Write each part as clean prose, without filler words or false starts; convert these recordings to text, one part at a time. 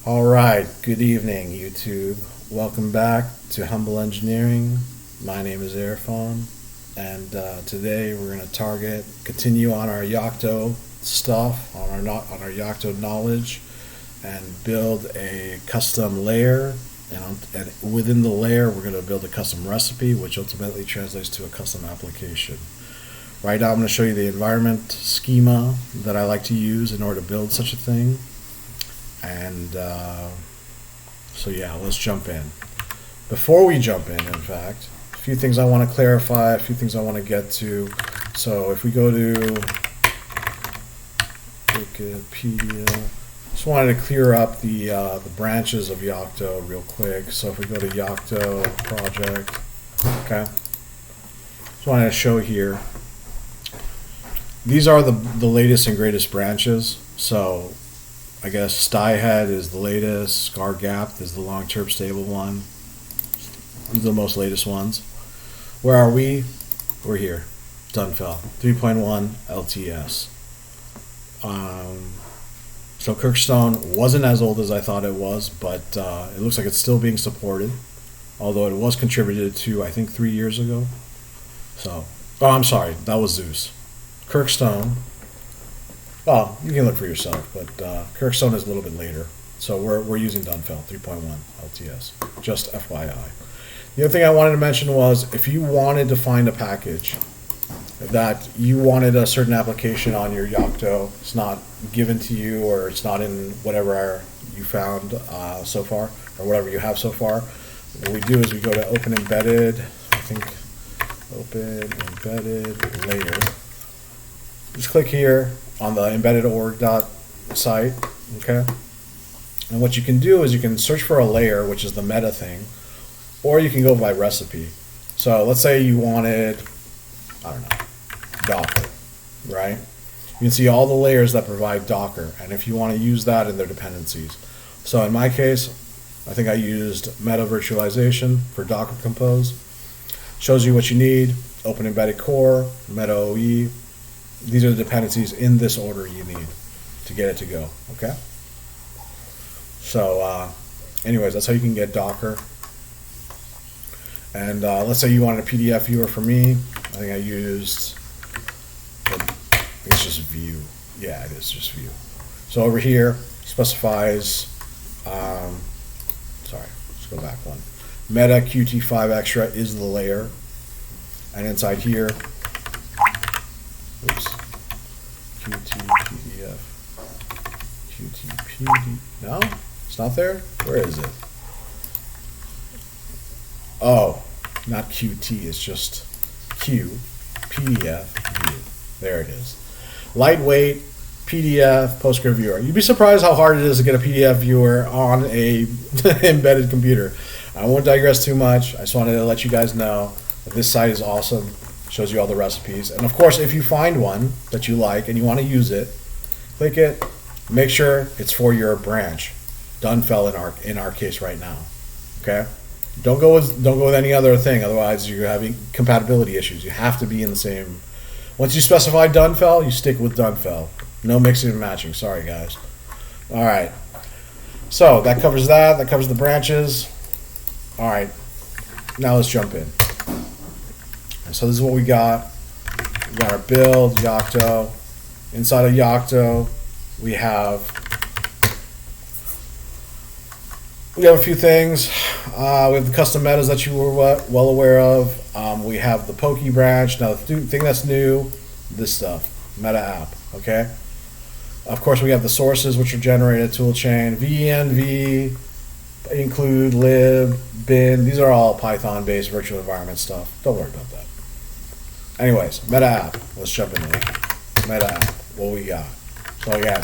All right, good evening, YouTube. Welcome back to Humble Engineering. My name is Irfan, and today we're going to continue on our yocto stuff, on our yocto knowledge, and build a custom layer. And within the layer, we're going to build a custom recipe, which ultimately translates to a custom application. Right now, I'm going to show you the environment schema that I like to use in order to build such a thing. And so yeah, let's jump in. Before we jump in fact, a few things I want to clarify, a few things I want to get to. So if we go to Wikipedia, just wanted to clear up the branches of Yocto real quick. So if we go to Yocto project, okay, just wanted to show here. These are the latest and greatest branches. So I guess Styhead is the latest, Scar Gap is the long-term stable one. These are the most latest ones. Where are we? We're here. Dunfell 3.1 LTS. So Kirkstone wasn't as old as I thought it was, but it looks like it's still being supported. Although it was contributed to, I think, 3 years ago. So, oh, I'm sorry, that was Zeus. Kirkstone. Well, you can look for yourself, but Kirkstone is a little bit later. So we're using Dunfell 3.1 LTS, just FYI. The other thing I wanted to mention was if you wanted to find a package that you wanted a certain application on your Yocto, it's not given to you or it's not in whatever you found so far, or whatever you have so far, what we do is we go to Open Embedded, I think Open Embedded Layer. Just click here on the embedded.org site, okay? And what you can do is you can search for a layer, which is the meta thing, or you can go by recipe. So let's say you wanted, I don't know, Docker, right? You can see all the layers that provide Docker, and if you want to use that in their dependencies. So in my case, I think I used meta virtualization for Docker Compose. Shows you what you need, Open Embedded Core, meta OE. These are the dependencies in this order you need to get it to go, okay? So anyways, that's how you can get Docker. And let's say you wanted a PDF viewer for me. I think I used, it's just view. Yeah, it is just view. So over here specifies, sorry, let's go back one. Meta Qt5 Extra is the layer. And inside here, oops, Qt PDF, Qt PD, no, it's not there? Where is it? Oh, not Qt, it's just Q, PDF, view. There it is. Lightweight PDF PostScript viewer. You'd be surprised how hard it is to get a PDF viewer on a embedded computer. I won't digress too much. I just wanted to let you guys know that this site is awesome. Shows you all the recipes. And of course, if you find one that you like and you want to use it, click it. Make sure it's for your branch. Dunfell in our case right now. Okay? Don't go with any other thing, otherwise you're having compatibility issues. You have to be in the same. Once you specify Dunfell, you stick with Dunfell. No mixing and matching. Sorry, guys. All right. So that covers that. That covers the branches. All right. Now let's jump in. So this is what we got. We got our build, Yocto. Inside of Yocto, we have a few things. We have the custom metas that you were well aware of. We have the Pokey branch. Now the thing that's new, this stuff, meta app, okay? Of course, we have the sources, which are generated toolchain, venv, include, lib, bin. These are all Python-based virtual environment stuff. Don't worry about that. Anyways, meta app. Let's jump into it. Meta app. What we got? So again,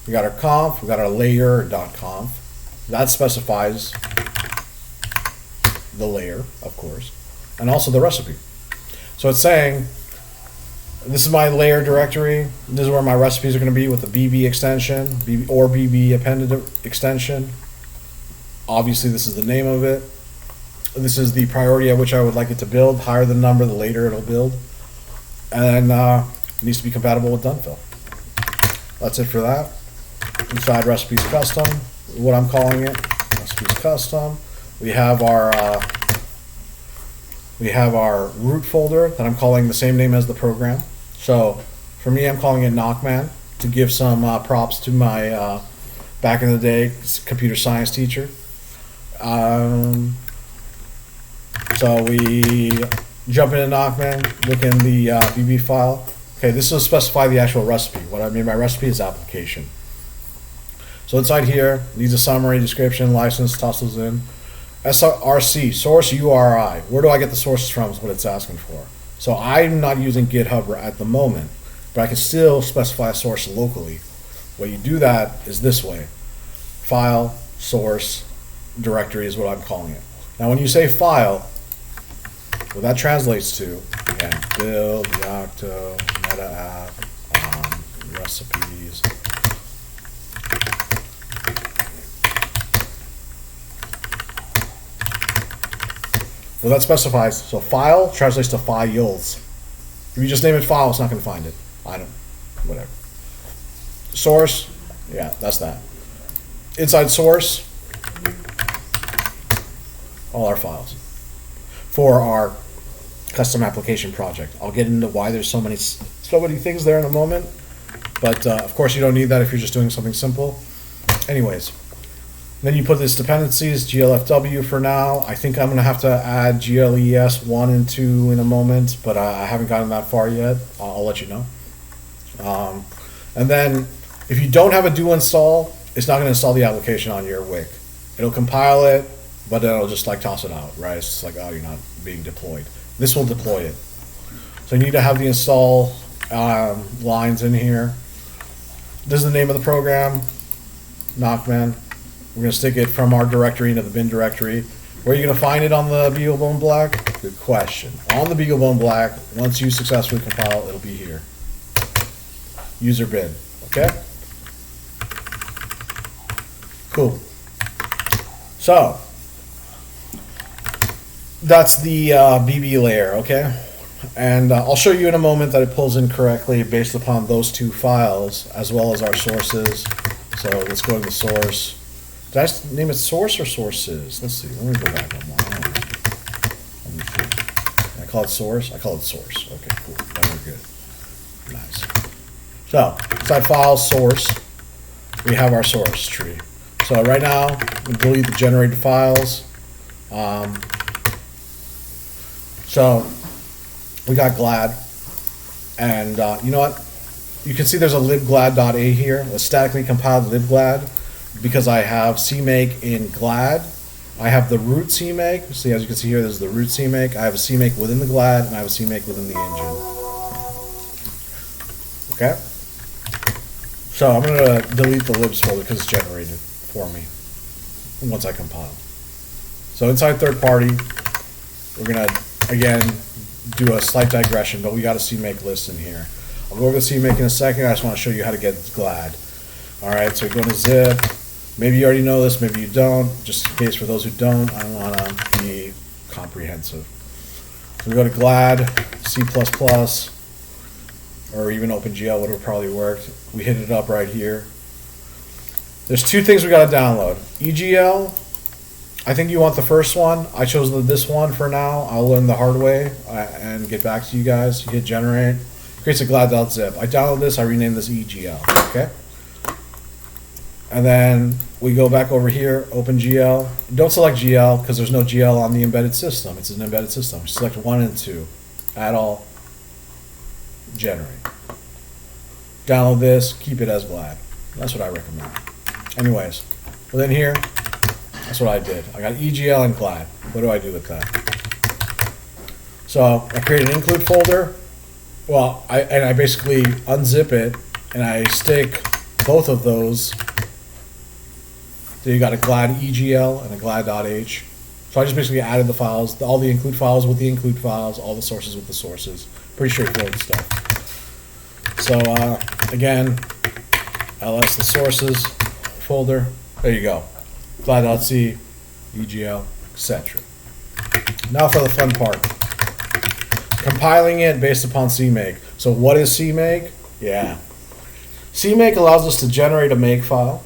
we got our conf. We got our layer.conf. That specifies the layer, of course, and also the recipe. So it's saying, this is my layer directory. This is where my recipes are going to be with the BB extension, or BB appended extension. Obviously, this is the name of it. This is the priority at which I would like it to build. Higher the number, the later it'll build. And it needs to be compatible with Dunfell. That's it for that. Inside recipes custom, what I'm calling it. Recipes custom. We have our root folder that I'm calling the same name as the program. So for me, I'm calling it Knockman to give some props to my back in the day computer science teacher. So we jump into Knockman, look in the VB file. Okay, this will specify the actual recipe. What I mean by recipe is application. So inside here, needs a summary, description, license, toss those in. SRC, source URI. Where do I get the sources from is what it's asking for. So I'm not using GitHub at the moment, but I can still specify a source locally. Way you do that is this way. File, source, directory is what I'm calling it. Now when you say file, what that translates to, again, build, yocto, meta app, recipes. Well, that specifies, so file translates to files. If you just name it file, it's not going to find it. I don't, whatever. Source, yeah, that's that. Inside source, all our files for our custom application project. I'll get into why there's so many things there in a moment, but of course you don't need that if you're just doing something simple. Anyways. Then you put this dependencies, glfw for now. I think I'm going to have to add gles 1 and 2 in a moment, but I haven't gotten that far yet. I'll let you know. And then if you don't have a do install, it's not going to install the application on your WIC. It'll compile it, but then it'll just like toss it out, right? It's just like, oh, you're not being deployed. This will deploy it. So you need to have the install lines in here. This is the name of the program, Knockman. We're going to stick it from our directory into the bin directory. Where are you going to find it on the beaglebone black? Good question. On the beaglebone black, once you successfully compile, it'll be here. User bin. Okay? Cool. So, that's the BB layer, okay? And I'll show you in a moment that it pulls in correctly based upon those two files, as well as our sources. So let's go to the source. Did I name it source or sources? Let's see. Let me go back one more. Let me see. Can I call it source? I call it source. Okay, cool. Then we're good. Nice. So, inside file source, we have our source tree. So right now, we delete the generated files. So we got glad. And you know what? You can see there's a libglad.a here, a statically compiled libglad. Because I have CMake in glad, I have the root CMake. See, as you can see here, there's the root CMake. I have a CMake within the glad, and I have a CMake within the engine. Okay? So I'm going to delete the libs folder because it's generated for me once I compile. So inside third party, we're going to, again, do a slight digression, but we got a CMake list in here. I'll go over the CMake in a second. I just want to show you how to get glad. All right, so we go to zip. Maybe you already know this, maybe you don't. Just in case for those who don't, I want to be comprehensive. So we go to glad, C++, or even OpenGL would have probably worked. We hit it up right here. There's two things we got to download. EGL, I think you want the first one. I chose this one for now. I'll learn the hard way and get back to you guys. You hit generate, creates a glad.zip. I download this, I rename this EGL, okay? And then we go back over here, OpenGL. Don't select GL because there's no GL on the embedded system. It's an embedded system. Select 1 and 2. Add all. Generate. Download this. Keep it as glad. That's what I recommend. Anyways, within here, that's what I did. I got EGL and glad. What do I do with that? So I create an include folder. Well, I basically unzip it and I stick both of those. So you got a glad EGL and a glad.h. So I just basically added the files, all the include files with the include files, all the sources with the sources. Pretty straightforward stuff. So again, ls the sources folder. There you go. Glad.c, EGL, etc. Now for the fun part. Compiling it based upon CMake. So what is CMake? Yeah. CMake allows us to generate a make file.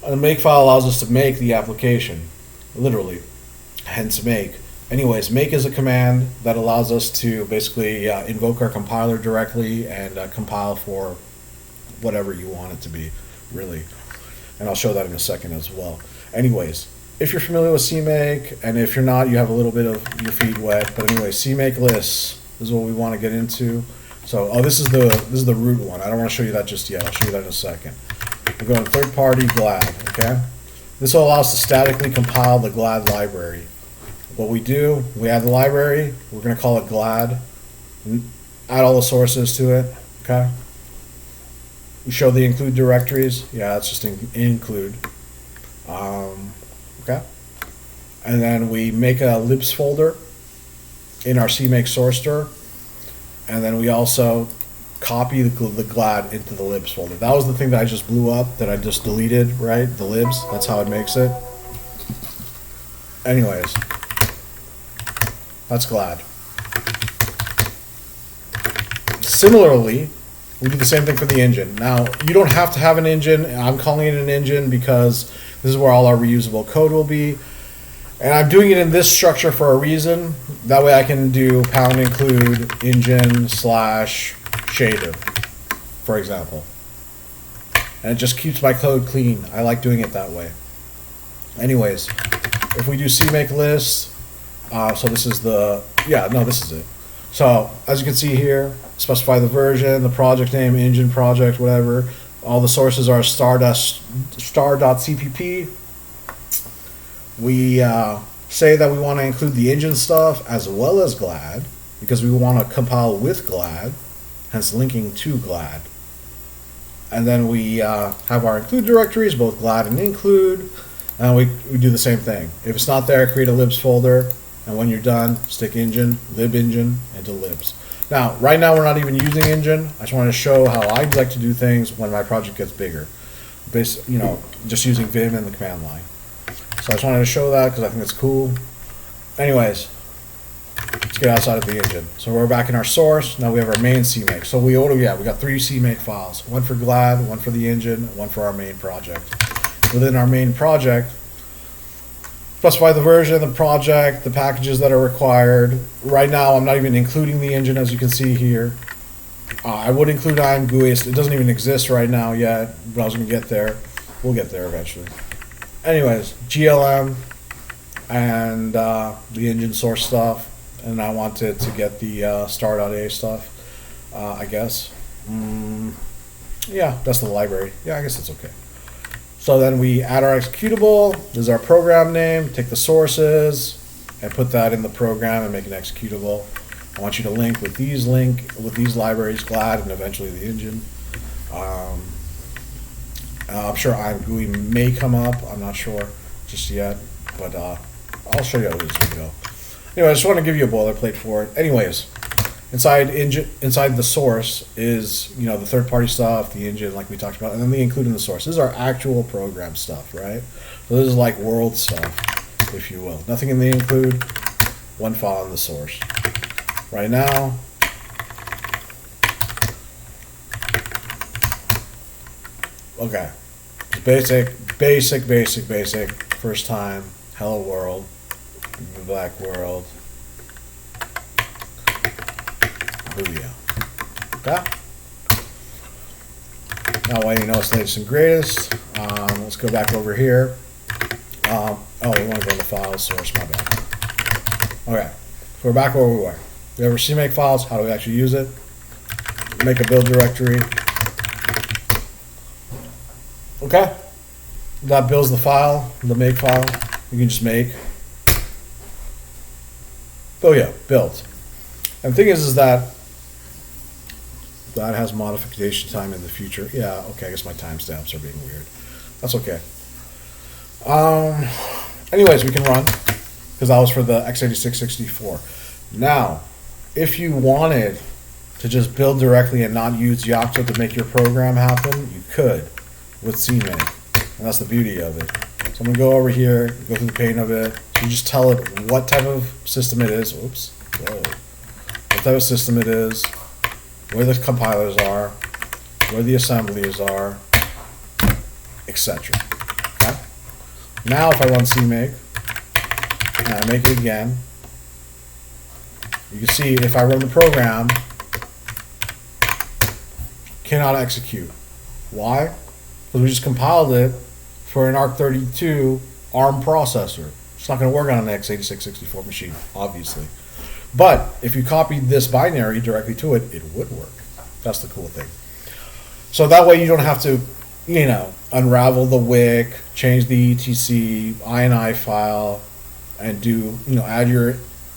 A make file allows us to make the application, literally, hence make. Anyways, make is a command that allows us to basically invoke our compiler directly and compile for whatever you want it to be, really. And I'll show that in a second as well. Anyways, if you're familiar with CMake, and if you're not, you have a little bit of your feet wet. But anyway, CMake lists is what we want to get into. So, this is the root one. I don't want to show you that just yet. I'll show you that in a second. We're going third-party glad. Okay, this will allow us to statically compile the glad library. What we do, we add the library. We're going to call it glad. Add all the sources to it. Okay. We show the include directories. Yeah, that's just include. Okay. And then we make a libs folder in our CMake source dir. And then we also copy the glad into the libs folder. That was the thing that I just blew up, that I just deleted, right? The libs. That's how it makes it. Anyways, that's glad. Similarly, we do the same thing for the engine. Now, you don't have to have an engine. I'm calling it an engine because this is where all our reusable code will be. And I'm doing it in this structure for a reason. That way I can do pound include engine / shader, for example. And it just keeps my code clean. I like doing it that way. Anyways, if we do CMake list, so this is the, this is it. So as you can see here, specify the version, the project name, engine project, whatever. All the sources are star.cpp. We say that we want to include the engine stuff as well as glad, because we want to compile with glad, hence linking to glad. And then we have our include directories, both glad and include, and we do the same thing. If it's not there, create a libs folder, and when you're done, stick engine, lib engine, into libs. Now, right now we're not even using engine. I just want to show how I'd like to do things when my project gets bigger. Just using Vim and the command line. So I just wanted to show that because I think it's cool. Anyways, let's get outside of the engine. So we're back in our source. Now we have our main CMake. So we got 3 CMake files. One for glad, one for the engine, one for our main project. Within our main project, specify the version, the project, the packages that are required. Right now, I'm not even including the engine, as you can see here. I would include IMGUI. It doesn't even exist right now yet, but I was going to get there. We'll get there eventually. Anyways, GLM and the engine source stuff, and I wanted to get the star.a stuff, I guess. Yeah, that's the library. Yeah, I guess that's okay. So then we add our executable. This is our program name. Take the sources and put that in the program and make it executable. I want you to link with these libraries, glad, and eventually the engine. I'm sure IMGUI may come up. I'm not sure just yet, but I'll show you how this will go. Anyway, I just want to give you a boilerplate for it. Anyways, inside the source is the third-party stuff, the engine, like we talked about, and then the include in the source. This is our actual program stuff, right? So this is like world stuff, if you will. Nothing in the include, one file in the source. Right now, okay, basic. First time, hello world, black world. Booyah. Okay. Now, while you know it's latest and greatest, let's go back over here. We want to go to the file source. My bad. Okay, so we're back where we were. We have our CMake files. How do we actually use it? Make a build directory. Okay. That builds the file, the make file. You can just make. Oh yeah, built. And the thing is that has modification time in the future. Yeah, okay, I guess my timestamps are being weird. That's okay. Anyways, we can run, because that was for the x86-64. Now, if you wanted to just build directly and not use Yocto to make your program happen, you could with CMake. And that's the beauty of it. So I'm going to go over here, go through the pain of it. So you just tell it what type of system it is. Oops. Whoa. What type of system it is, where the compilers are, where the assemblies are, etc. Now if I run CMake, and I make it again, you can see if I run the program, cannot execute. Why? Because we just compiled it for an ARC32 ARM processor. It's not going to work on an x86-64 machine, obviously. But if you copied this binary directly to it, it would work. That's the cool thing. So that way you don't have to, unravel the WIC, change the etc, INI file, and do, add your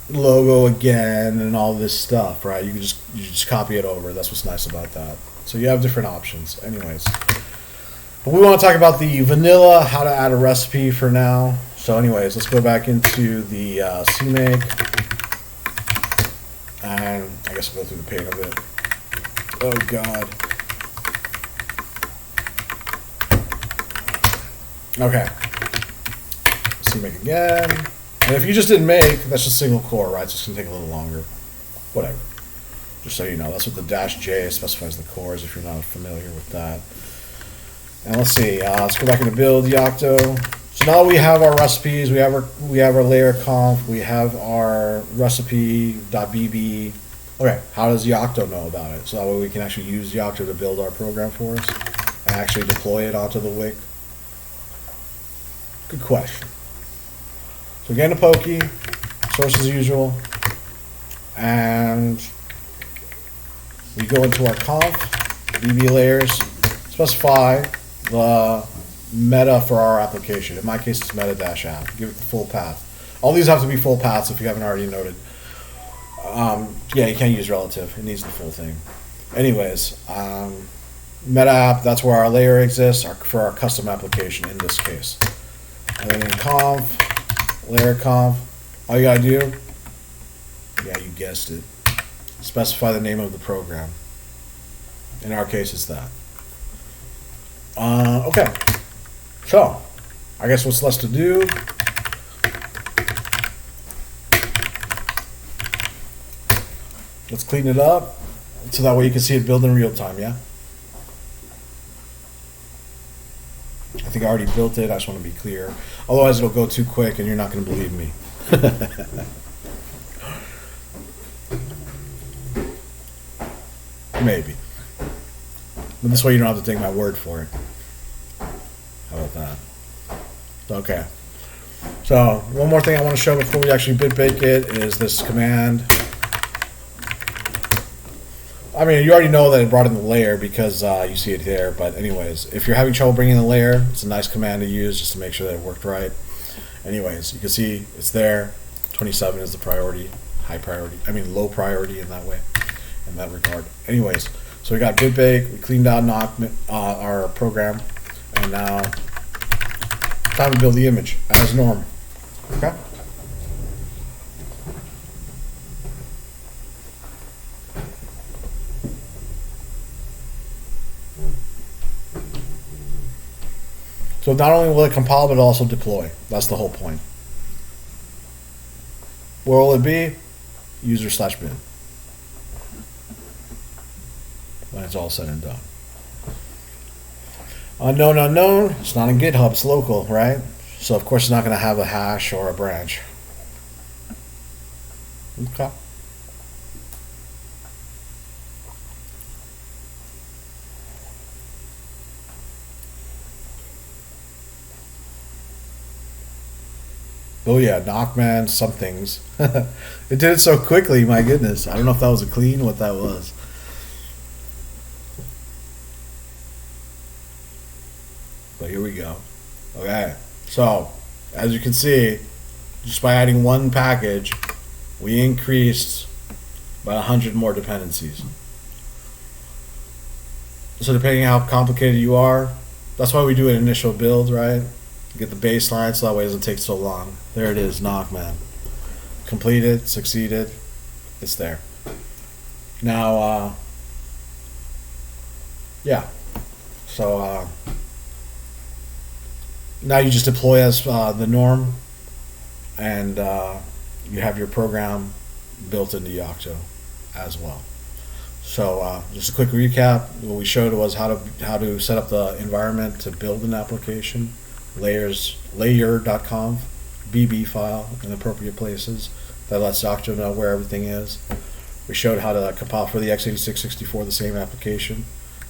logo again and all this stuff, right? You just copy it over. That's what's nice about that. So you have different options. Anyways, but we want to talk about the vanilla, how to add a recipe for now. So anyways, let's go back into the CMake, and I guess I'll go through the pain of it. Oh God. Okay. CMake again. And if you just didn't make, that's just single core, right? So it's going to take a little longer. Whatever. Just so you know, that's what the -J specifies the cores if you're not familiar with that. And let's see, let's go back into build yocto. So now we have our recipes, we have our layer conf, we have our recipe.bb. Okay, how does yocto know about it? So that way we can actually use yocto to build our program for us and actually deploy it onto the WIC. Good question. So again, the Pokey, source as usual, and we go into our conf, bb layers, specify the meta for our application. In my case, it's meta-app. Give it the full path. All these have to be full paths if you haven't already noted. Yeah, you can't use relative. It needs the full thing. Anyways, meta-app, that's where our layer exists for our custom application in this case. And then in conf, layer conf, all you gotta do, yeah, you guessed it, specify the name of the program. In our case, it's that. Okay, so I guess what's left to do, let's clean it up so that way you can see it build in real time, yeah? I think I already built it, I just want to be clear. Otherwise it'll go too quick and you're not going to believe me. Maybe. But this way you don't have to take my word for it. How about that? Okay. So, one more thing I want to show before we actually bake it is this command. I mean, you already know that it brought in the layer because you see it here, but anyways, if you're having trouble bringing the layer, it's a nice command to use just to make sure that it worked right. Anyways, you can see it's there. 27 is the priority, low priority in that way, in that regard. Anyways, so we got bake, we cleaned out our program, and now time to build the image as normal. Okay? So not only will it compile, but also deploy. That's the whole point. Where will it be? User/bin. When it's all said and done. Unknown. It's not in GitHub. It's local, right? So of course it's not going to have a hash or a branch. Okay. Oh yeah, Knockman, some things. It did it so quickly, my goodness. I don't know if that was a clean, what that was. But here we go. Okay, so as you can see, just by adding one package, we increased about 100 more dependencies. So depending on how complicated you are, that's why we do an initial build, right? Get the baseline so that way it doesn't take so long. There it is, Knockman. Completed, succeeded, it's there. Now, yeah. So now you just deploy as the norm, and you have your program built into Yocto as well. So just a quick recap. What we showed was how to set up the environment to build an application layer.conf BB file in appropriate places that lets Yocto know where everything is. We showed how to compile for the x86-64 the same application,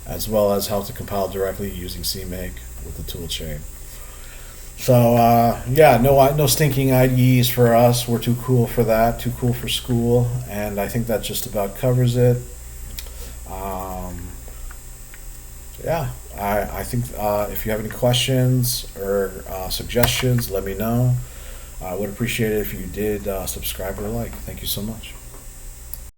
as well as how to compile directly using CMake with the tool chain. So yeah, no stinking IDEs for us. We're too cool for that. Too cool for school, and I think that just about covers it. Yeah, I think if you have any questions or suggestions, let me know. I would appreciate it if you did subscribe or like. Thank you so much.